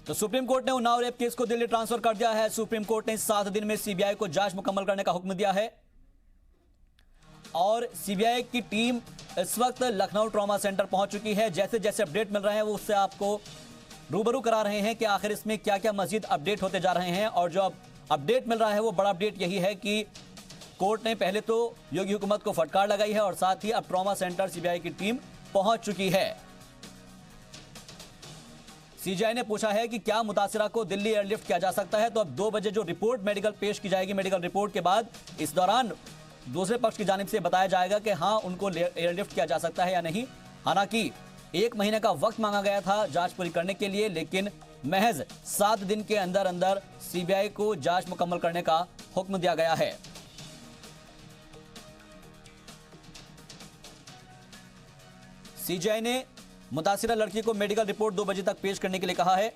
तो supreme court ने Unnao rape case को दिल्ली ट्रांसफर कर दिया है। सुप्रीम कोर्ट ने 7 दिन में सीबीआई को जांच मुकम्मल करने का हुक्म दिया है और सीबीआई की टीम इस वक्त लखनऊ ट्रॉमा सेंटर पहुंच चुकी है। जैसे जैसे अपडेट मिल रहे हैं वो उससे आपको रूबरू करा रहे हैं कि आखिर इसमें क्या क्या मजीद अपडेट होते जा रहे हैं। और जो अब अपडेट मिल रहा है वो बड़ा अपडेट यही है कि कोर्ट ने पहले तो योगी हुकूमत को फटकार लगाई है और साथ ही अब ट्रॉमा सेंटर सीबीआई की टीम पहुंच चुकी है। सीजीआई ने पूछा है कि क्या मुतासिरा को दिल्ली एयरलिफ्ट किया जा सकता है। तो अब 2 बजे जो रिपोर्ट मेडिकल पेश की जाएगी, मेडिकल रिपोर्ट के बाद इस दौरान दूसरे पक्ष की जानिब से बताया जाएगा कि हाँ उनको एयरलिफ्ट किया जा सकता है या नहीं। हालांकि 1 महीने का वक्त मांगा गया था जांच पूरी करने के लिए, लेकिन महज 7 दिन के अंदर अंदर सीबीआई को जांच मुकम्मल करने का हुक्म दिया गया है। सीजीआई ने मुतासिरा लड़की को मेडिकल रिपोर्ट 2 बजे तक पेश करने के लिए कहा है।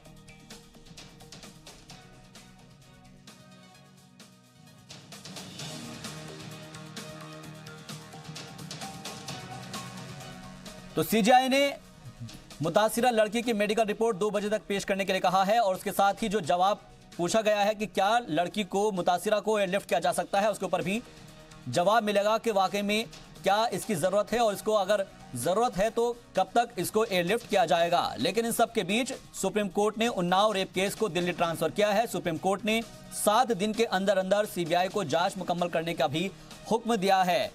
तो सीजीआई ने मुतासिरा लड़की की मेडिकल रिपोर्ट 2 बजे तक पेश करने के लिए कहा है और उसके साथ ही जो जवाब पूछा गया है कि क्या लड़की को मुतासिरा को एयरलिफ्ट किया जा सकता है, उसके ऊपर भी जवाब मिलेगा कि वाकई में क्या इसकी जरूरत है और इसको अगर जरूरत है तो कब तक इसको एयरलिफ्ट किया जाएगा। लेकिन इन सब के बीच सुप्रीम कोर्ट ने उन्नाव रेप केस को दिल्ली ट्रांसफर किया है। सुप्रीम कोर्ट ने 7 दिन के अंदर अंदर सीबीआई को जांच मुकम्मल करने का भी हुक्म दिया है।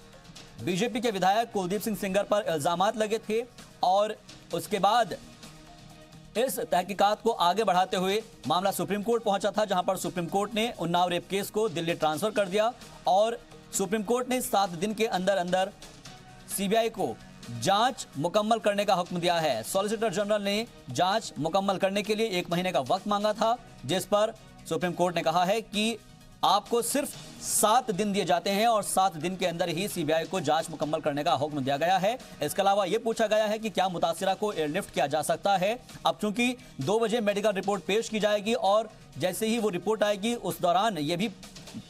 बीजेपी के विधायक कुलदीप सिंह सेंगर पर इल्जामात लगे थे और उसके बाद इस तहकीकात को आगे बढ़ाते हुए मामला सुप्रीम कोर्ट पहुंचा था, जहां पर सुप्रीम कोर्ट ने उन्नाव रेप केस को दिल्ली ट्रांसफर कर दिया और सुप्रीम कोर्ट ने 7 दिन के अंदर अंदर सीबीआई को जांच मुकम्मल करने का हुक्म दिया है। सॉलिसिटर जनरल ने जांच मुकम्मल करने के लिए 1 महीने का वक्त मांगा था, जिस पर सुप्रीम कोर्ट ने कहा है कि आपको सिर्फ 7 दिन दिए जाते हैं और 7 दिन के अंदर ही सीबीआई को जांच मुकम्मल करने का हुक्म दिया गया है। इसके अलावा यह पूछा गया है कि क्या मुतासिरा को एयरलिफ्ट किया जा सकता है। अब चूंकि 2 बजे मेडिकल रिपोर्ट पेश की जाएगी और जैसे ही वो रिपोर्ट आएगी उस दौरान यह भी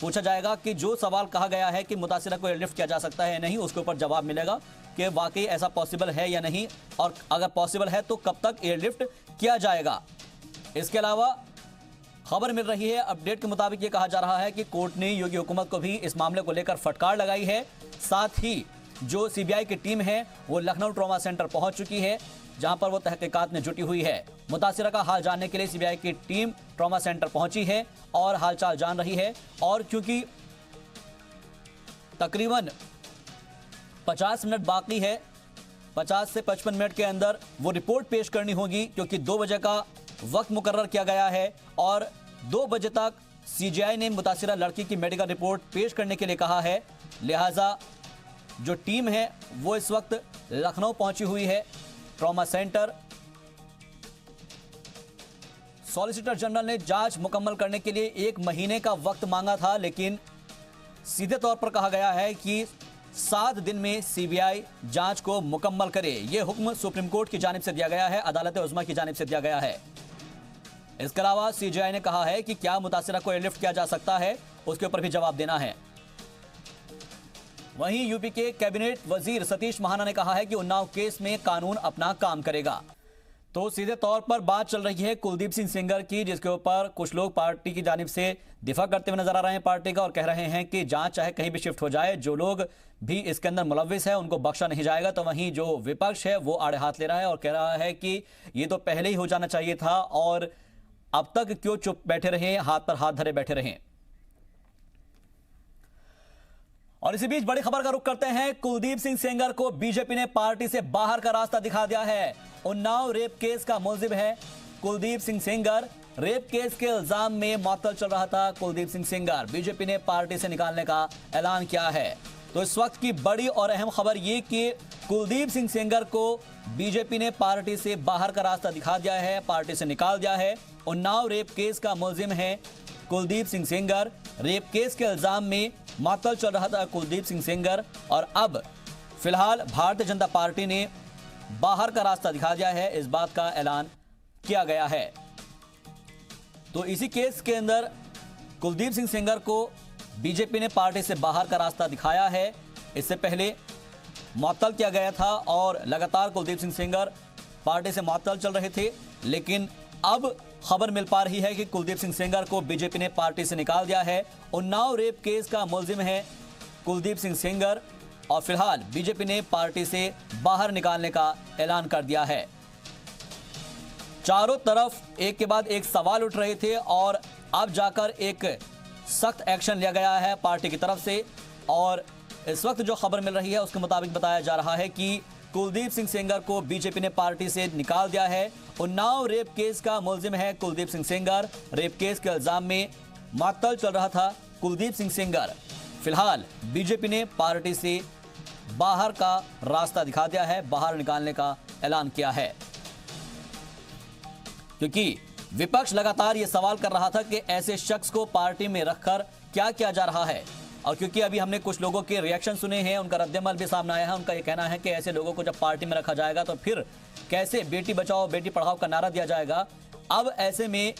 पूछा जाएगा कि जो सवाल कहा गया है कि मुतासिरा को एयरलिफ्ट किया जा सकता है या नहीं, उसके ऊपर जवाब मिलेगा कि वाकई ऐसा पॉसिबल है या नहीं और अगर पॉसिबल है तो कब तक एयरलिफ्ट किया जाएगा। इसके अलावा खबर मिल रही है, अपडेट के मुताबिक ये कहा जा रहा है कि कोर्ट ने योगी हुकूमत को भी इस मामले को लेकर फटकार लगाई है। साथ ही जो सीबीआई की टीम है वो लखनऊ ट्रॉमा सेंटर पहुंच चुकी है, जहां पर वो तहकीकात में जुटी हुई है। मुतासिरा का हाल जानने के लिए सीबीआई की टीम ट्रॉमा सेंटर पहुंची है और हालचाल जान रही है। और क्योंकि तकरीबन 50 मिनट बाकी है, 50 से 55 मिनट के अंदर वो रिपोर्ट पेश करनी होगी, क्योंकि 2 बजे का वक्त मुकर्रर किया गया है और 2 बजे तक सीजीआई ने मुतासिरा लड़की की मेडिकल रिपोर्ट पेश करने के लिए कहा है। लिहाजा जो टीम है वो इस वक्त लखनऊ पहुंची हुई है, ट्रॉमा सेंटर। सॉलिसिटर जनरल ने जांच मुकम्मल करने के लिए 1 महीने का वक्त मांगा था, लेकिन सीधे तौर पर कहा गया है कि 7 दिन में सीबीआई जांच को मुकम्मल करे। यह हुक्म सुप्रीम कोर्ट की जानिब से दिया गया है, अदालत उज़्मा की जानिब से दिया गया है। इसके अलावा सीजीआई ने कहा है कि क्या मुतासिरा को एयरलिफ्ट किया जा सकता है, उसके ऊपर भी जवाब देना है। वहीं यूपी के कैबिनेट वजीर सतीश महाना ने कहा है कि उन्नाव केस में कानून अपना काम करेगा। तो सीधे तौर पर बात चल रही है कुलदीप सिंह सेंगर की, जिसके ऊपर कुछ लोग पार्टी की जानिब से दिफा करते हुए नजर आ रहे हैं पार्टी का, और कह रहे हैं कि जांच चाहे कहीं भी शिफ्ट हो जाए, जो लोग भी इसके अंदर मुलव्विस है उनको बख्शा नहीं जाएगा। तो वहीं जो विपक्ष है वो आड़े हाथ ले रहा है और कह रहा है कि ये तो पहले ही हो जाना चाहिए था और अब तक क्यों चुप बैठे रहे, हाथ पर हाथ धरे बैठे रहे। और इसी बीच बड़ी खबर का रुख करते हैं। कुलदीप सिंह सेंगर को बीजेपी ने पार्टी से बाहर का रास्ता दिखा दिया है। उन्नाव रेप केस का मुलजिम है कुलदीप सिंह सेंगर। रेप केस के इल्जाम में मुअत्तल चल रहा था कुलदीप सिंह सेंगर। बीजेपी ने पार्टी से निकालने का ऐलान किया है। तो इस वक्त की बड़ी और अहम खबर ये कि कुलदीप सिंह सेंगर को बीजेपी ने पार्टी से बाहर का रास्ता दिखा दिया है, पार्टी से निकाल दिया है। उन्नाव रेप केस का मुलजिम है कुलदीप सिंह सेंगर। रेप केस के इल्जाम में मुअत्तल चल रहा था कुलदीप सिंह सेंगर और अब फिलहाल भारतीय जनता पार्टी ने बाहर का रास्ता दिखा दिया है, इस बात का ऐलान किया गया है। तो इसी केस के अंदर कुलदीप सिंह सेंगर को बीजेपी ने पार्टी से बाहर का रास्ता दिखाया है। इससे पहले मुअत्तल किया गया था और लगातार कुलदीप सिंह सेंगर पार्टी से मुअत्तल चल रहे थे, लेकिन अब खबर मिल पा रही है कि कुलदीप सिंह सेंगर को बीजेपी ने पार्टी से निकाल दिया है। उन्नाव रेप केस का मुलजिम है कुलदीप सिंह सेंगर और फिलहाल बीजेपी ने पार्टी से बाहर निकालने का ऐलान कर दिया है। चारों तरफ एक के बाद एक सवाल उठ रहे थे और अब जाकर एक सख्त एक्शन लिया गया है पार्टी की तरफ से। और इस वक्त जो खबर मिल रही है उसके मुताबिक बताया जा रहा है कि कुलदीप सिंह सेंगर को बीजेपी ने पार्टी से निकाल दिया है। उन्नाव रेप केस का मुलजिम है कुलदीप सिंह सेंगर। रेप केस के इल्जाम में मुअत्तल चल रहा था कुलदीप सिंह सेंगर। फिलहाल बीजेपी ने पार्टी से बाहर का रास्ता दिखा दिया है, बाहर निकालने का ऐलान किया है, क्योंकि विपक्ष लगातार ये सवाल कर रहा था कि ऐसे शख्स को पार्टी में रखकर क्या किया जा रहा है। और क्योंकि अभी हमने कुछ लोगों के रिएक्शन सुने हैं, उनका रद्देमल भी सामने आया है। उनका ये कहना है कि ऐसे लोगों को जब पार्टी में रखा जाएगा तो फिर कैसे बेटी बचाओ बेटी पढ़ाओ का नारा दिया जाएगा। अब ऐसे में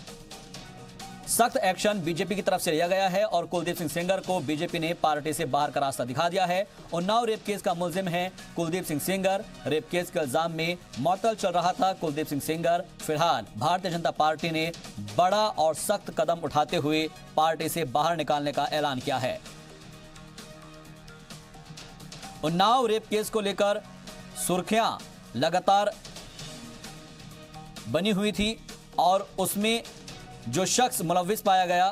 सख्त एक्शन बीजेपी की तरफ से लिया गया है और कुलदीप सिंह सेंगर को बीजेपी ने पार्टी से बाहर का रास्ता दिखा दिया है। उन्नाव रेप केस का मुलजिम है कुलदीप सिंह सेंगर। रेप केस के इल्जाम में मुअत्तल चल रहा था कुलदीप सिंह सेंगर। फिलहाल भारतीय जनता पार्टी ने बड़ा और सख्त कदम उठाते हुए पार्टी से बाहर निकालने का ऐलान किया है। उन्नाव रेप केस को लेकर सुर्खियां लगातार बनी हुई थी और उसमें जो शख्स मुलव्विस पाया गया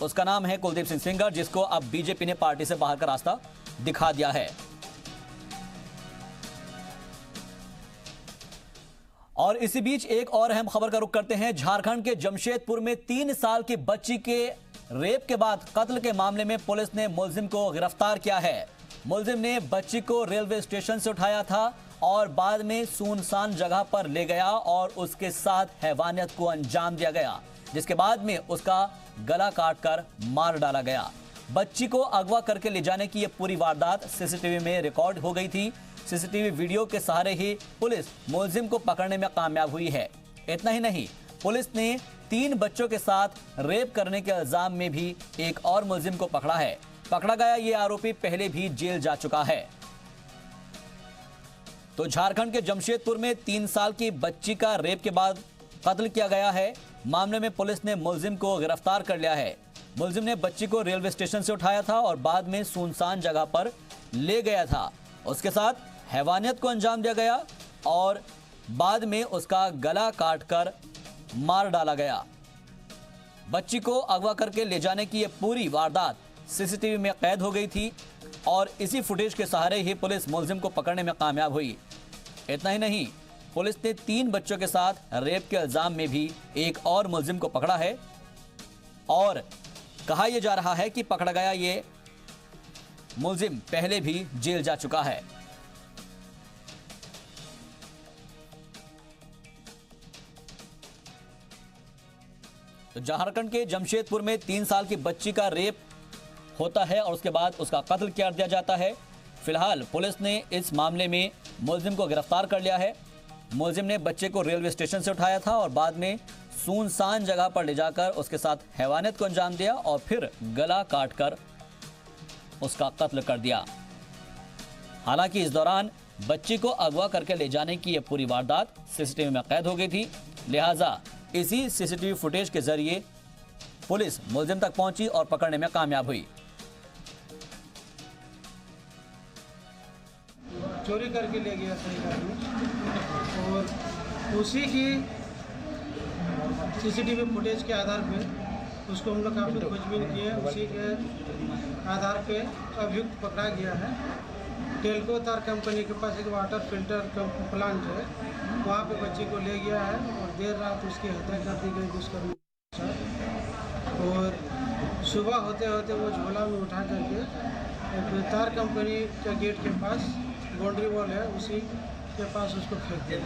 उसका नाम है कुलदीप सिंह सेंगर, जिसको अब बीजेपी ने पार्टी से बाहर का रास्ता दिखा दिया है। और इसी बीच एक और अहम खबर का रुख करते हैं। झारखंड के जमशेदपुर में 3 साल की बच्ची के रेप के बाद कत्ल के मामले में पुलिस ने मुलजिम को गिरफ्तार किया है। मुलजिम ने बच्ची को रेलवे स्टेशन से उठाया था और बाद में सुनसान जगह पर ले गया और उसके साथ हैवानियत को अंजाम दिया गया, जिसके बाद में उसका गला काटकर मार डाला गया। बच्ची को अगवा करके ले जाने की यह पूरी वारदात सीसीटीवी में रिकॉर्ड हो गई थी। सीसीटीवी वीडियो के सहारे ही पुलिस मुलजिम को पकड़ने में कामयाब हुई है। इतना ही नहीं, पुलिस ने 3 बच्चों के साथ रेप करने के इल्जाम में भी एक और मुलजिम को पकड़ा है। पकड़ा गया ये आरोपी पहले भी जेल जा चुका है। तो झारखंड के जमशेदपुर में 3 साल की बच्ची का रेप के बाद कत्ल किया गया है। मामले में पुलिस ने मुलजिम को गिरफ्तार कर लिया है। मुलजिम ने बच्ची को रेलवे स्टेशन से उठाया था और बाद में सुनसान जगह पर ले गया था। उसके साथ हैवानियत को अंजाम दिया गया और बाद में उसका गला काटकर मार डाला गया। बच्ची को अगवा करके ले जाने की यह पूरी वारदात सीसीटीवी में कैद हो गई थी और इसी फुटेज के सहारे ही पुलिस मुलजिम को पकड़ने में कामयाब हुई। इतना ही नहीं, पुलिस ने 3 बच्चों के साथ रेप के इल्जाम में भी एक और मुलजिम को पकड़ा है और कहा यह जा रहा है कि पकड़ा गया ये मुलजिम पहले भी जेल जा चुका है। तो झारखंड के जमशेदपुर में 3 साल की बच्ची का रेप होता है और उसके बाद उसका कत्ल कर दिया जाता है। फिलहाल पुलिस ने इस मामले में मुलजिम को गिरफ्तार कर लिया है। मुलजिम ने बच्चे को रेलवे स्टेशन से उठाया था और बाद में सुनसान जगह पर ले जाकर उसके साथ हैवानियत को अंजाम दिया और फिर गला काटकर उसका कत्ल कर दिया। हालांकि इस दौरान बच्ची को अगवा करके ले जाने की यह पूरी वारदात सीसीटीवी में कैद हो गई थी। लिहाजा इसी सीसीटीवी फुटेज के जरिए पुलिस मुलजिम तक पहुंची और पकड़ने में कामयाब हुई। चोरी करके ले गया सही आदमी और उसी की सीसीटीवी फुटेज के आधार पे उसको हम लोग काफ़ी खोजबीन किए। उसी के आधार पे अभियुक्त पकड़ा गया है। टेल्को तार कंपनी के पास एक वाटर फिल्टर प्लांट है, वहाँ पे बच्ची को ले गया है और देर रात उसकी हत्या कर दी गई दुष्कर्म। और सुबह होते होते वो झोला में उठा करके एक तार कंपनी के गेट के पास बाउंड्री वॉल है, उसी के पास उसको फेंक दिया।